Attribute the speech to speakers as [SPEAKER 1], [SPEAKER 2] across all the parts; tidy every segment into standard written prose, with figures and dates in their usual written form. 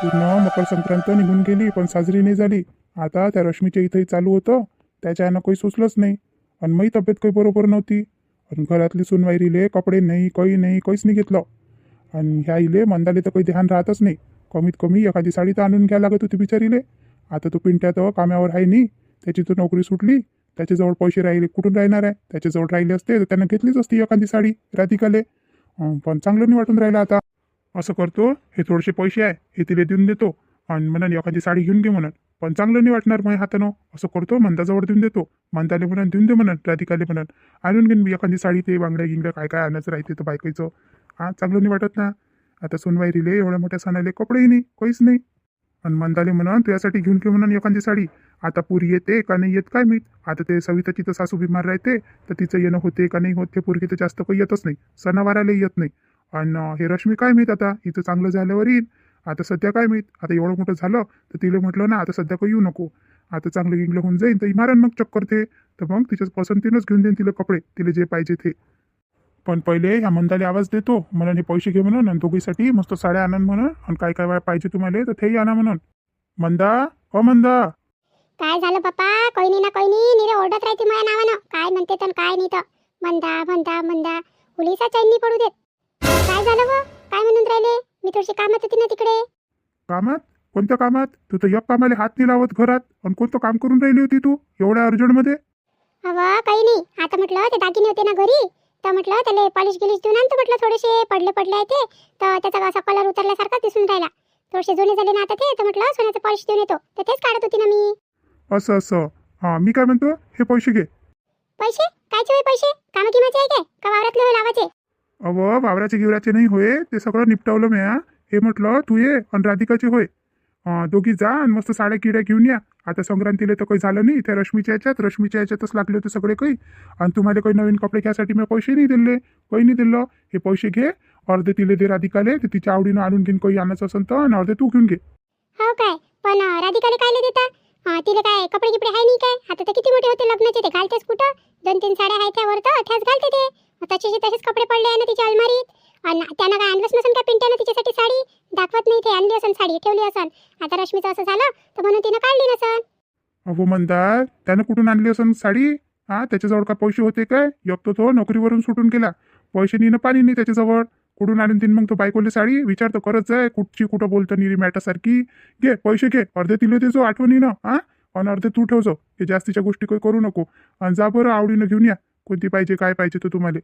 [SPEAKER 1] पूर्ण मकर संक्रांत निघून गेली पण साजरी नाही झाली. आता त्या रश्मीच्या इथंही चालू होतं, त्याच्यानं काही सुचलंच नाही. आणि माझी तब्येत काही बरोबर नव्हती. आणि घरातली सुनवाईरीले कपडे नाही, काहीच नाही घेतलं. आणि ह्या इले मंदाले तर काही ध्यान राहतच नाही. कमीत कमी एखादी साडी तर आणून घ्यायला लागत होती बिचारीले. आता तो पिंट्या तर कामावर आहे नाही, त्याची तर नोकरी सुटली. त्याच्याजवळ पैसे राहिले कुठून राहणार आहे? त्याच्याजवळ राहिले असते तर त्यानं घेतलीच असती एखादी साडी राधिकाले. पण चांगलं नाही वाटून राहिलं आता. असं करतो, हे थोडेसे पैसे आहे हे तिला देऊन देतो आणि म्हणून एखादी साडी घेऊन घे म्हणून. पण चांगलं नाही वाटणार माझ्या हातानं. असं करतो, मंदाजवळ देऊन देतो. मंदाले म्हणून देऊन दे म्हणून, राधिकाले म्हणून आणून घेईन मी एखादी साडी. ते बांगड्या गिंगड्या काय काय आणायचं राहते तर बायकाईचं. चांगलं नाही वाटत ना. आता सोनवाईरीले एवढ्या मोठ्या सणाले कपडेही नाही, काहीच नाही. आणि मंदाले म्हणून तुझ्यासाठी घेऊन घे म्हणून एखादी साडी. आता पुरी येते का नाही येत काय माहीत. आता ते सविताची तर सासू बिमार राहते तर तिचं येणं होते का नाही होत. ते पुरगी तर जास्त काही येतच नाही, सणावाराला येत नाही. आणि हे रश्मी काय माहीत आता, हिचं चांगलं झाल्यावर येईल. आता सध्या काय माहीत. आता एवढं मोठं झालं तर तिला म्हटलं ना आता सध्या काही येऊ नको. आता चांगलं गिंगलं होऊन जाईन तर मारण मग चक्कर ते. तर मग तिच्याच पसंतीनंच घेऊन देईन तिला कपडे, तिला जे पाहिजे ते. पण पहिले ह्या मंदाले आवाज देतो म्हणून हे पैसे घे म्हणून, आणि दोघीसाठी मस्त साड्या आणन म्हणून. आणि काय काय पाहिजे तुम्हाला तर तेही आणा म्हणून. मंदा, हो मंदा.
[SPEAKER 2] काय झालं बाप्पा? कोई नाही ना कोई नाही, निरे ओरडत राहते माझ्या नावानं. काय म्हणते तर काय नाही तर मंदा मंदा मंदा. पोलिसा चैनी पडू देत. काय झालं व? काय म्हणून राहिले? मी थोडीशी कामात होती ना तिकडे.
[SPEAKER 1] कामात? कोणत्या कामात? तू तर एक कामाला हात नाही लावत घरात. आणि कोणतं काम करून राहिली होती तू एवढ्या अर्जंटमध्ये?
[SPEAKER 2] हवा काही नाही. आता म्हटलं ते दागिने होते ना घरी, तर म्हटलं त्याला पॉलिश गिलिश देऊन आणतो म्हटलं. थोडेसे पडले आहे ते, तर त्याचा असा कलर उतरल्यासारखा दिसून राहिला. थोडेसे जुने झाले ना आता ते, तर म्हटलं सोन्याचं पॉलिश देऊन येतो. तर तेच काढत होती ना मी.
[SPEAKER 1] असं. मी काय म्हणतो, हे पैसे घे.
[SPEAKER 2] पैसे? कायचे होय पैसे? कामाकिमाचे आहे काय का वावरातले होय लावाचे?
[SPEAKER 1] वावराचे गिवराचे नाही होय, ते सगळं निपटावलं मी. हे म्हटलं तू ये आणि राधिकाचे होय. दोघी जा आणि मस्त साड्या किड्या घेऊन या. आता संक्रांतीला तर काही झालं नाही, त्या रश्मीच्या याच्यातच लागले होते सगळे काही. आणि तुम्हाला काही नवीन कपडे घ्यायसाठी मी पैसे नाही दिले, काही नाही दिलं. हे पैसे घे, अर्धे तिले दे राधिकाले, ते तिच्या आवडीनं आणून घेईन काही आणायचं असेल तर, आणि अर्धे तू घेऊन घे.
[SPEAKER 2] हो काय? पण राधिकाला काय देता? तिला काय कपडे गिपडे आहे नाही काय? आता तर किती मोठे होते लग्नाचे, ते घालतेस कुठं? 2-3 साड्या आहेत त्यावर तर त्याच घालते ते. तसेच कपडे पडले आहे ना तिच्या अलमारीत. आणि त्यानं काय आणलंच नसेल का पिंट्यानं तिच्यासाठी साडी? दाखवत नाही ते. आणली असन साडी, ठेवली असन. आता रश्मीचं असं झालं तर म्हणून तिनं काढली नसन.
[SPEAKER 1] म्हणतात त्यानं कुठून आणली असेल साडी? त्याच्याजवळ का पैसे होते काय? एक तो नोकरीवरून सुटून गेला, पैसे नेणं पाणी नाही त्याच्याजवळ. कुठून आणून तीन मग तो बायकोले साडी? विचार तर करत जाय. कुठं बोलतं निरी मॅटासारखी. घे पैसे घे, अर्धे तिले देजो आठवणीनं. आणि अर्धे तू ठेवजो. हे जास्तीच्या गोष्टी काही करू नको. आणि जा बरं आवडीनं घेऊन या, कोणती पाहिजे काय पाहिजे तर तुम्हाला.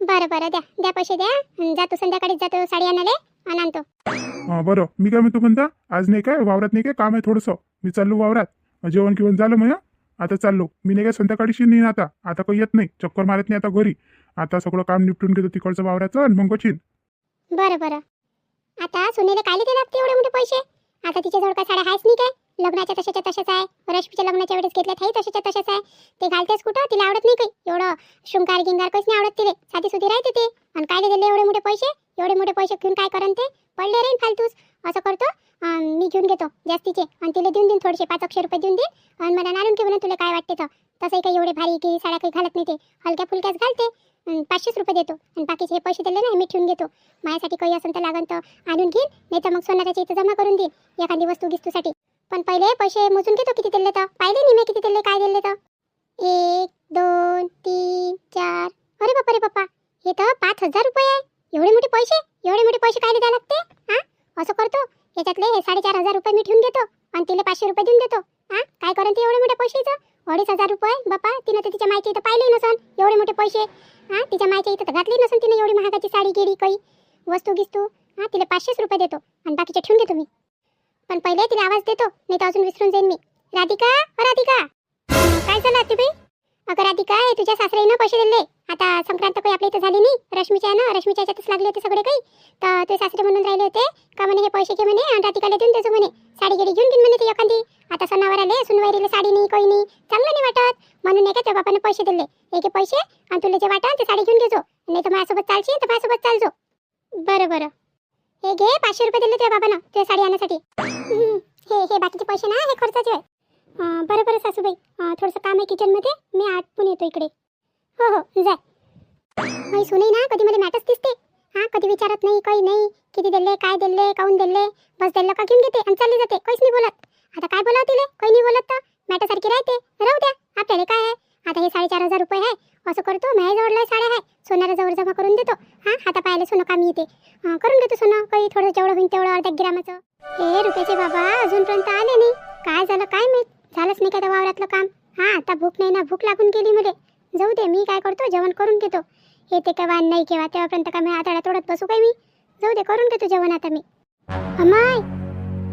[SPEAKER 2] बरं द्या पैसे द्या. जातो संध्याकाळी, जातो साडी आणायला आणि आणतो.
[SPEAKER 1] बरं, मी काय म्हणतो म्हणता, आज नाही काय वावरात नाही काय काम आहे थोडंसं. मी चाललो वावरात. जेवण किवण झालं मग आता चाललो मी. नाही काय संध्याकाळीशी नाही आता काही येत नाही, चक्कर मारत नाही आता घरी. आता सगळं काम निपटून घेतो तिकडचं वावराचं आणि मग वचीन.
[SPEAKER 2] बरं. आता सुनेला काय ते लागते एवढे मोठे पैसे? आता तिच्याजवळ काय साड्या आहेच नाही काय? लग्नाच्या तशाच्या तशाच आहे. रश्मीच्या लग्नाच्या वेळेस घेतल्यात आहे तशाच्या तशाच आहे. ते घालतेस कुठं? तिला आवडत नाही काही एवढं शृंगार गिंगार काहीच नाही आवडत तिला. साधी सुधी राहते ते. आणि काय दिले एवढे मोठे पैसे? एवढे मोठे पैसे घेऊन काय करन ते? पडले राहील फालतूस. असं करतो, मी घेऊन घेतो जास्तीचे आणि तिला देऊन देईन थोडेसे 500 रुपये देऊन देईन. आणि मला आणून घे म्हणून, तुला काय वाटते तर. तसंही काही एवढे भारी की साड्या काही घालत नाही ते, हलक्या फुलक्याच घालते. 500 रुपये देतो आणि बाकीचे हे पैसे दिले ना मी ठेवून घेतो. माझ्यासाठी काही असेल तर लागन तर आणून घेईन, नाही तर मग सोनाराच्या इथं जमा करून देईन एखादी वस्तू गिस्तूसाठी. पण पहिले पैसे मोजून घेतो किती दिले तर. पाहिले नाही मी किती दिले काय दिले तर. 1 2 3 4. अरे बाप्पा, हे तर 5000 रुपये आहे. एवढे मोठे पैसे काय द्यायला लागते? असं करतो, याच्यातले हे 4500 रुपये मी ठेवून घेतो आणि तिला 500 रुपये देऊन देतो. काय करेन ते एवढे मोठे पैसेचं? 2500 रुपये बापा. तिनं तर तिच्या मायच्या इथं पाहिले नसन एवढे मोठे पैसे. तिच्या मायच्या इथं तर घातली नसन तिनं एवढी महागाची साडी गिडी काही वस्तू गिस्तू. तिला 500 रुपये देतो आणि बाकीचे ठेवून घेतो मी. पण पहिले तिला आवाज देतो, नाही तर अजून विसरून जाईन मी. राधिका, काय झालं आत्याबाई? अगं राधिका, हे तुझ्या सासऱ्यानं पैसे दिले. आता संक्रांत काही आपल्या इथं झाली नाही, रश्मीच्या याच्यातच लागले होते सगळे काही. तर ते सासरे म्हणून राहिले होते का म्हणे हे पैसे घे म्हणे आणि राधिकाला देऊन देतो म्हणे. साडी गिडी घेऊन म्हणे ती एखादी. आता सणावर आले, सुनवाईरीला साडी नाही काही नाही, चांगलं नाही वाटत. म्हणून नाही का त्या बापाने पैसे दिले. हे घे पैसे आणि तुला जे वाटत ते साडी घेऊन घेजो, नाही तर माझ्यासोबत चालशील तर माझ्यासोबत चालजो. बरं. हे घे 500 रुपये दिले तुझ्या बाबानं तुझ्या साडी आणण्यासाठी. हे बाकीचे पैसे ना, हे खर्चाचे आहे. बरं सासूबाई, थोडंसं काम आहे किचनमध्ये, मी आटपून येतो इकडे. हो जाय. सुने ना कधी मला मॅटच दिसते. हा कधी विचारत नाही काही नाही, किती दिले काय दिले काऊन दिले, बस दिलं का घेऊन घेते आणि चालली जाते, काहीच नाही बोलत. आता काय बोलावं तिले, काही नाही बोलत तर मॅटासारखी राहते. राहू द्या, आपल्याला काय आहे. आता हे 4,500 रुपये आहे, असं करतो माझ्याजवळ साड्या आहे, सोन्याला जवळ जमा करून देतो. हा हाता पायाला सोनं कामी येते, करून घेतो सोनं, काही थोडं जेवढं होईल तेवढं अर्ध्या ग्रामाचं. हे रुपयाचे बाबा अजूनपर्यंत आले नाही, काय झालं काय माहित, झालंच नाही का त्या वावरातलं काम. हा आता भूक नाही ना, भूक लागून गेली मला. जाऊ दे, मी काय करतो जेवण करून घेतो. हे ते केव्हा नाही केव्हा तेव्हापर्यंत काय मी आताडा तोडत बसू काय मी. जाऊ दे, करून घेतो जेवण आता मी. अमाय,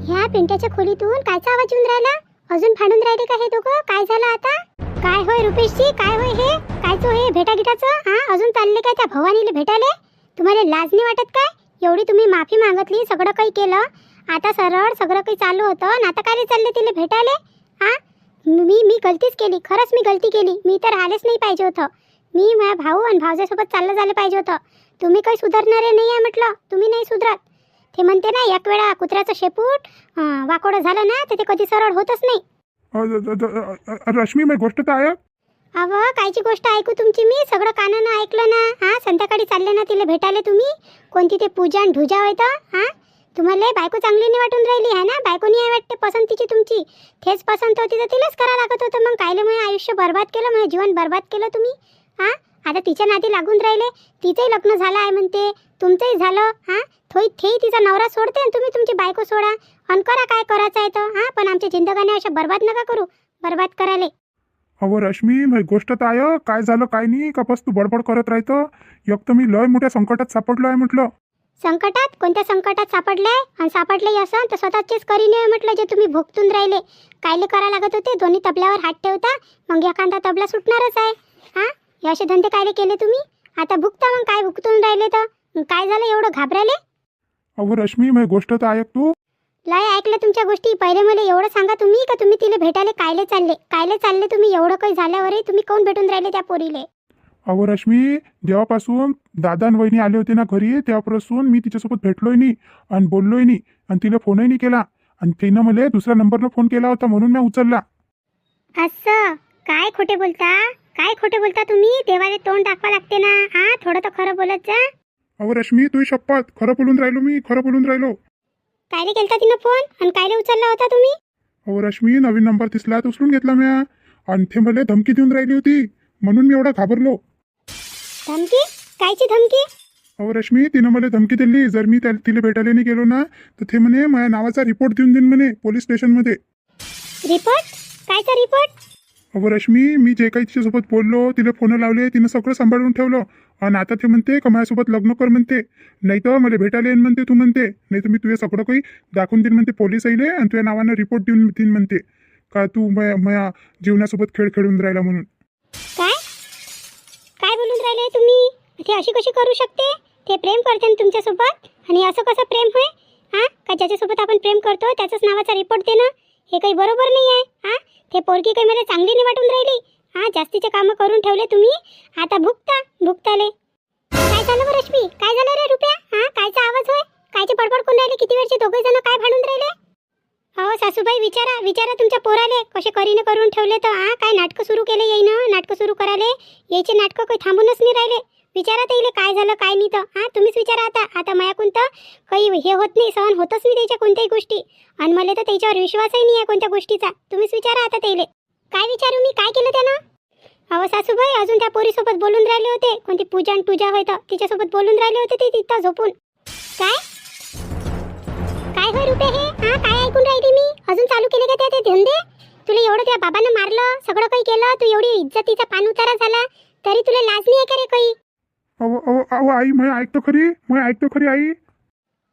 [SPEAKER 2] ह्या पिंट्याच्या खोलीतून कायचा आवाज येऊन राहिला, अजून भांडून राहिले का हे दोघं, काय झालं आता. काय होय रुपेशजी, काय होय हे, कायचं हे भेटागिटाचं. हा अजून चालले काय त्या भवानीला भेटायले, तुम्हाला लाज नाही वाटत काय. एवढी तुम्ही माफी मागितली, सगळं काही केलं, आता सरळ सगळं काही चालू होतं आणि आता काय चालले तिला भेटायले. हा मी गलतीच केली, खरंच मी गलती केली, मी तर आलेच नाही पाहिजे होतं. मी माझ्या भाऊ आणि भावजासोबत चाललं झालं पाहिजे होतं. तुम्ही काही सुधारणारे नाही आहे म्हटलं, तुम्ही नाही सुधरत. ते म्हणते ना, एक वेळा कुत्र्याचं शेपूट वाकोडं झालं ना तर ते कधी सरळ होतच नाही.
[SPEAKER 1] रश्मी मी गोष्ट तर आहे.
[SPEAKER 2] अव कायची गोष्ट ऐकू तुमची, मी सगळं कानानं ऐकलं ना. हा संध्याकाळी चालले ना तिला भेटायला तुम्ही, कोणती ते पूजा आणि ढुजा होतं. हा तुम्हाला बायको चांगली नाही वाटून राहिली आहे ना, बायको नाही आहे वाटते पसंतीची तुमची, तेच पसंत होती तर तिलाच करा लागत होतं. मग कायले माझं आयुष्य बर्बाद केलं, माझं जीवन बर्बाद केलं तुम्ही. हा आता तिच्या नादी लागून राहिले, तिचंही लग्न झालं आहे म्हणते, तुमचंही झालं. हा थोई तिचा नवरा सोडते आणि तुम्ही तुमची बायको सोडा आणि करा काय करायचं आहे तर. हा पण आमच्या जिंदगाने अशा बर्बाद नका करू, बर्बाद करायले.
[SPEAKER 1] अहो रश्मी मी गोष्ट तर आहे, काय झालं काय नाही का बस तू बडबड करत राहतं. एक तर मी लय मोठ्या संकटात सापडलो आहे म्हटलं.
[SPEAKER 2] संकटात, कोणत्या संकटात सापडले, आणि सापडले असं तर स्वतःचेच करी नाही म्हटलं, जे तुम्ही भोगतून राहिले. कायले करा लागत होते, दोन्ही तबल्यावर हात ठेवता, मग एखादा तबला सुटणारच आहे. हा हे असे धंदे कायले केले तुम्ही, आता भुगता. मग काय भुगतून राहिले तर काय झालं एवढं घाबरायले.
[SPEAKER 1] अहो रश्मी मी गोष्ट तर ऐक तू.
[SPEAKER 2] लय ऐकलं तुमच्या गोष्टी, पहिले मला एवढं सांगा तुम्ही का तुम्ही तिला भेटायला कायले चालले तुम्ही. एवढं काही झाल्यावरही तुम्ही कोण भेटून राहिले त्या पोरीले.
[SPEAKER 1] अहो रश्मी जेव्हापासून दादा आणि वहिनी आले होते ना घरी, तेव्हापासून मी तिच्यासोबत भेटलोय नाही आणि बोललोय नाही आणि तिला फोनही नाही केला. आणि तिनं मला दुसऱ्या नंबरनं फोन केला होता म्हणून मी उचलला.
[SPEAKER 2] असं काय खोटे बोलता, काय खोटे बोलता तुम्ही, देवाले तोंड दाखवा लागते ना. हा थोडं तर खरं बोलत जा.
[SPEAKER 1] अहो रश्मी तुझी शपथ, खरं बोलून राहिलो मी, खरं बोलून राहिलो.
[SPEAKER 2] कायले केलता तिनं फोन आणि कायले उचलला होता तुम्ही.
[SPEAKER 1] अहो रश्मी नवीन नंबर दिसला तर उचलून घेतला मी, आणि ते मला धमकी देऊन राहिली होती म्हणून मी एवढा घाबरलो.
[SPEAKER 2] धमकी, कायची धमकी.
[SPEAKER 1] अहो रश्मी तिनं मला धमकी दिली, जर मी तिला भेटायला नाही गेलो ना तर ते म्हणे माझ्या नावाचा रिपोर्ट देऊन देईन म्हणे पोलीस स्टेशनमध्ये.
[SPEAKER 2] रिपोर्ट, कायचा रिपोर्ट.
[SPEAKER 1] अहो रश्मी मी जे काही तिच्यासोबत बोललो, तिला फोन लावले, तिनं सगळं सांभाळून ठेवलं. आणि आता ते म्हणते का माझ्यासोबत लग्न कर म्हणते, नाही तर मला भेटायला येईन म्हणते तू म्हणते, नाही तर मी तुझ्या सगळं काही दाखवून देईन म्हणते पोलीस येईल आणि तुझ्या नावानं रिपोर्ट देऊन देईन म्हणते का तू माझ्या जीवनासोबत खेळ खेळून राहिला म्हणून.
[SPEAKER 2] काय काय बोलून राहिले तुम्ही, ते अशी कशी करू शकते. ते प्रेम करते ना तुमच्यासोबत, आणि असं कसं प्रेम होय. हा का ज्याच्यासोबत आपण प्रेम करतो त्याच्याच नावाचा रिपोर्ट देणं हे काही बरोबर नाही आहे. हा ते पोरगी काही मला चांगली नाही वाटून राहिली. हा जास्तीचे कामं करून ठेवले तुम्ही, आता भुगताले. काय झालं बरं रश्मी, काय झालं रे रुपया. हा कायचा आवाज होय, कायची बडबड करून राहिले, किती वेळचे दोघे जण काय भांडून राहिले. हो सासूबाई विचारा तुमच्या पोराले कसे करीने करून ठेवले तर. हा काय नाटकं सुरू केले येईन, नाटकं सुरू करायले यायचे नाटकं काही थांबूनच नाही राहिले. विचारा येईल काय झालं काय नाही तर. हा तुम्हीच विचारा आता मायाकून तर काही हे होत नाही, सहन होतच नाही त्याच्या कोणत्याही गोष्टी, आणि मला तर त्याच्यावर विश्वासही नाही आहे कोणत्या गोष्टीचा. तुम्हीच विचारा आता त्याला. काय विचारू मी, काय केलं त्यानं. अहो सासूबाई अजून त्या पोरीसोबत बोलून राहिले होते, कोणती पूजा आणि तुझा होतं तिच्यासोबत बोलून राहिले होते ते तिथं झोपून. काय होय रुपये हे. हा काय ऐकून राहिली मी, अजून चालू केले का ते धंदे. तुला एवढं त्या बाबांना मारलं, सगळं काही केलं, तू एवढी इज्जतीचा पान उतारा झाला तरी तुला लाज नाही आहे का रे काही.
[SPEAKER 1] अहो आई मी ऐकतो खरी आई.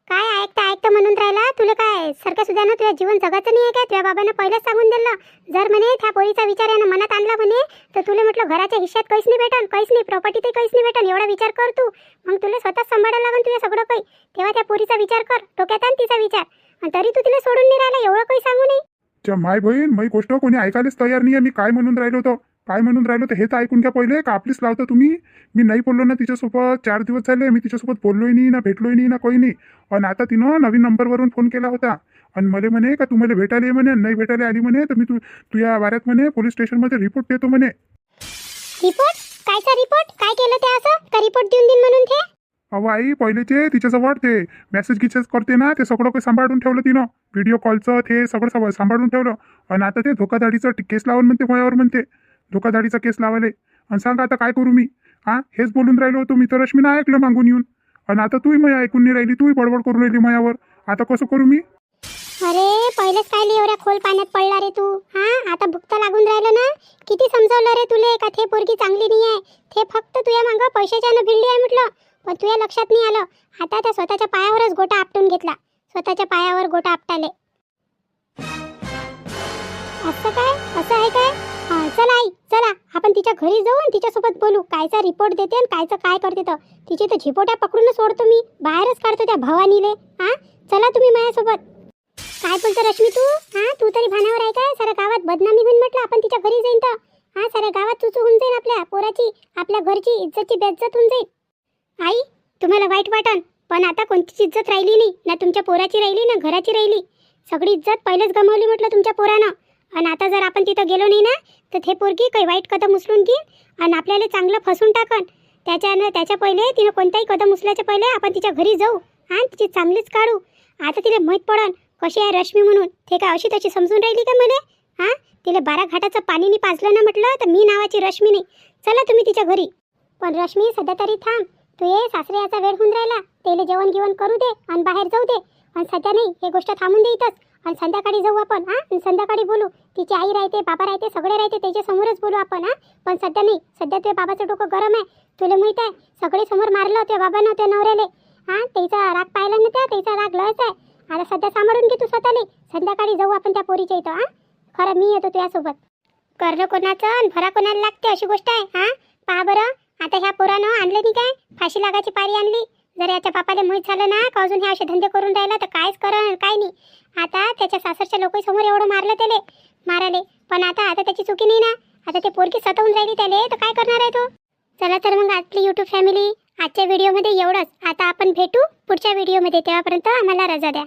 [SPEAKER 2] काय ऐकतं म्हणून राहिला, तुला काय सारख्या सुद्धा ना तुझ्या जीवन जगाचं नाही आहे का. तुझ्या बाबांना पहिलेच सांगून दिलं, जर म्हणे त्या पोरीचा विचार यानं मनात आणला म्हणे तर तुला म्हटलं घराच्या हिश्श्यात काहीच नाही भेटन, काहीच नाही, प्रॉपर्टी ते काहीच नाही भेटन, एवढा विचार कर तू. मग तुला स्वतःच सांभाळायला लागून तुझ्या सगळं काही, तेव्हा त्या पोरीचा विचार कर, डोक्यात आण तिचा विचार, आणि तरी तू तिला सोडून नाही राहिला, एवढं काही सांगू नाही.
[SPEAKER 1] माय बहीण माझी गोष्ट कोणी ऐकायलाच तयार नाही आहे. मी काय म्हणून राहिलो तर हे तर ऐकून घ्या पहिले, का आपलीच लावता तुम्ही. मी नाही बोललो ना तिच्यासोबत, 4 दिवस झाले मी तिच्यासोबत बोललोय नाही ना, भेटलोय नाही ना, काही नाही. आणि आता तिनं नवीन नंबरवरून फोन केला होता आणि मला म्हणे का तुम्हाला भेटायला ये म्हणे, नाही भेटायला आली म्हणे तर मी तुझ्या वाऱ्यात म्हणे पोलीस स्टेशनमध्ये रिपोर्ट देतो म्हणे.
[SPEAKER 2] रिपोर्ट, कायचा रिपोर्ट, काय केलं ते असं का रिपोर्ट देऊन देईन म्हणून ते.
[SPEAKER 1] अहो आई पहिलेचे तिच्याजवळ ते मेसेज गिसेज करते ना ते सगळं काही सांभाळून ठेवलं तिनं. व्हिडिओ कॉलचं ते सगळं सांभाळून ठेवलं. आणि आता ते धोकाधाडीचं केस लावून म्हणते माझ्यावर म्हणते. धोकाधाडीचा केस लावायला. आणि सांगा आता काय करू मी? हा हेच बोलून राहिलो होतो मी तर रश्मीनं ऐकलं मागून येऊन. आणि आता तूही मला ऐकून नाही राहिली, तूही बडबड करून राहिली माझ्यावर. आता कसं करू मी?
[SPEAKER 2] अरे पहिलेच काय एवढ्या खोल पाण्यात पडला रे तू? हा आता भुकता लागून राहिलं ना. किती समजावलं रे तुले का ते पोरगी चांगली नाही आहे, ते फक्त तुझ्या मागं पैशाच्यानं भिडली आहे म्हटलं. पण तुझ्या लक्षात नाही आलं. आता त्या स्वतःच्या पायावरच गोटा आपटून घेतला. स्वतःच्या पायावर गोटा आपटाले. असं काय? असं आहे काय? हा चला आई चला आपण तिच्या घरी जाऊ आणि तिच्यासोबत बोलू. कायचा रिपोर्ट देते आणि कायचं काय करते तर. तिची तर झिपोट्या पकडूनच सोडतो मी, बाहेरच काढतो त्या भवानीले. हा चला तुम्ही माझ्यासोबत. काय बोलतो रश्मी तू? हा तू तरी भानावर आहे काय? साऱ्या गावात बदनामी होईन म्हटलं आपण तिच्या घरी जाईन तर. हा साऱ्या गावात चुचू होऊन जाईन आपल्या पोराची, आपल्या घरची इज्जतची बेइज्जत होऊन जाईल. आई तुम्हाला वाईट वाटन पण आता कोणतीच इज्जत राहिली नाही ना. तुमच्या पोराची राहिली ना घराची राहिली. सगळी इज्जत पहिलेच गमावली म्हटलं तुमच्या पोरानं. आणि आता जर आपण तिथं गेलो नाही ना तर हे पोरगी काही वाईट कदम उचलून घेईन आणि आपल्याला चांगलं फसून टाकन. त्याच्या पहिले तिनं कोणताही कदम उचलायच्या पहिले आपण तिच्या घरी जाऊ आणि तिची चांगलीच काढू. आता तिला माहीत पडन कशी आहे रश्मी म्हणून. ते काय अशी तशी समजून राहिली का मला? हा तिला 12 घाटाचं पाणीनी पाजलं ना म्हटलं तर मी नावाची रश्मी नाही. चला तुम्ही तिच्या घरी. पण रश्मी सध्या तरी थांब. तू ये सासरे याचा वेळ होऊन राहिला. तेले जेवण गिवण करू दे आणि बाहेर जाऊ दे. आणि सध्या नाही हे गोष्ट थांबून दे इथंच. आणि संध्याकाळी जाऊ आपण. हा आणि संध्याकाळी बोलू. तिची आई राहते बाबा राहते सगळे राहते त्याच्या समोरच बोलू आपण. हा पण सध्या नाही. सध्या तुझ्या बाबाचं डोकं गरम आहे. तुला माहित आहे सगळे समोर मारलं त्या बाबानं त्या नवऱ्याले. हा त्याचा राग पाहिला ना त्याचा राग लयच आहे. आता सध्या सांभाळून घे तू स्वतःले. संध्याकाळी जाऊ आपण त्या पोरीच्या इथं. हा खरं मी येतो तुझ्यासोबत. करणं कोणाचं आणि भरा कोणाला लागते अशी गोष्ट आहे. हा पहा बरं आता ह्या पोरानं आणलं नाही काय? फाशी लागायची पारी आणली. जर याच्या बापाला माहीत झालं ना का अजून हे असे धंदे करून राहिला तर कायच करण काय नाही. आता त्याच्या सासरच्या लोकांसमोर एवढं मारलं त्याले माराले. पण आता त्याची चुकी नाही ना. आता ते पोरगी सतवून राहिली त्याले तर काय करणार आहे तो? चला तर मग आपली यूट्यूब फॅमिली आजच्या व्हिडिओमध्ये एवढंच. आता आपण भेटू पुढच्या व्हिडिओमध्ये. तेव्हापर्यंत आम्हाला रजा द्या.